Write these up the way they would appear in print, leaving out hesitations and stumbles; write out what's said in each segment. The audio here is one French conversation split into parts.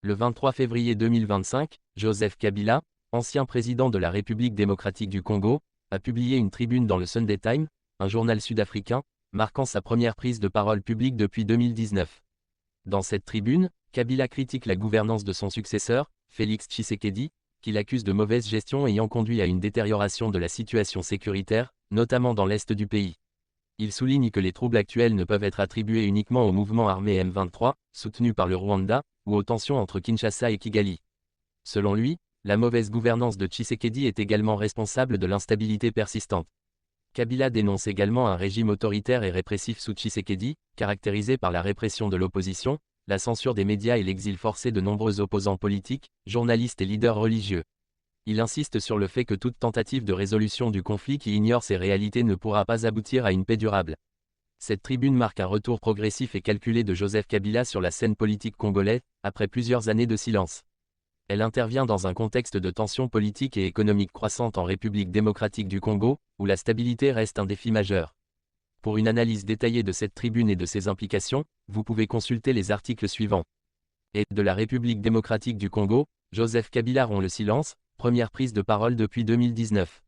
Le 23 février 2025, Joseph Kabila, ancien président de la République démocratique du Congo, a publié une tribune dans le Sunday Times, un journal sud-africain, marquant sa première prise de parole publique depuis 2019. Dans cette tribune, Kabila critique la gouvernance de son successeur, Félix Tshisekedi, qu'il accuse de mauvaise gestion ayant conduit à une détérioration de la situation sécuritaire, notamment dans l'est du pays. Il souligne que les troubles actuels ne peuvent être attribués uniquement au mouvement armé M23, soutenu par le Rwanda, ou aux tensions entre Kinshasa et Kigali. Selon lui, la mauvaise gouvernance de Tshisekedi est également responsable de l'instabilité persistante. Kabila dénonce également un régime autoritaire et répressif sous Tshisekedi, caractérisé par la répression de l'opposition, la censure des médias et l'exil forcé de nombreux opposants politiques, journalistes et leaders religieux. Il insiste sur le fait que toute tentative de résolution du conflit qui ignore ces réalités ne pourra pas aboutir à une paix durable. Cette tribune marque un retour progressif et calculé de Joseph Kabila sur la scène politique congolaise, après plusieurs années de silence. Elle intervient dans un contexte de tensions politiques et économiques croissantes en République démocratique du Congo, où la stabilité reste un défi majeur. Pour une analyse détaillée de cette tribune et de ses implications, vous pouvez consulter les articles suivants. Et de la République démocratique du Congo, Joseph Kabila rompt le silence, première prise de parole depuis 2019.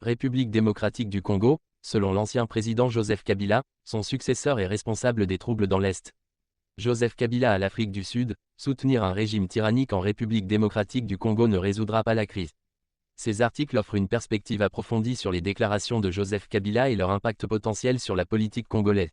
République démocratique du Congo, selon l'ancien président Joseph Kabila, son successeur est responsable des troubles dans l'Est. Joseph Kabila à l'Afrique du Sud, soutenir un régime tyrannique en République démocratique du Congo ne résoudra pas la crise. Ces articles offrent une perspective approfondie sur les déclarations de Joseph Kabila et leur impact potentiel sur la politique congolaise.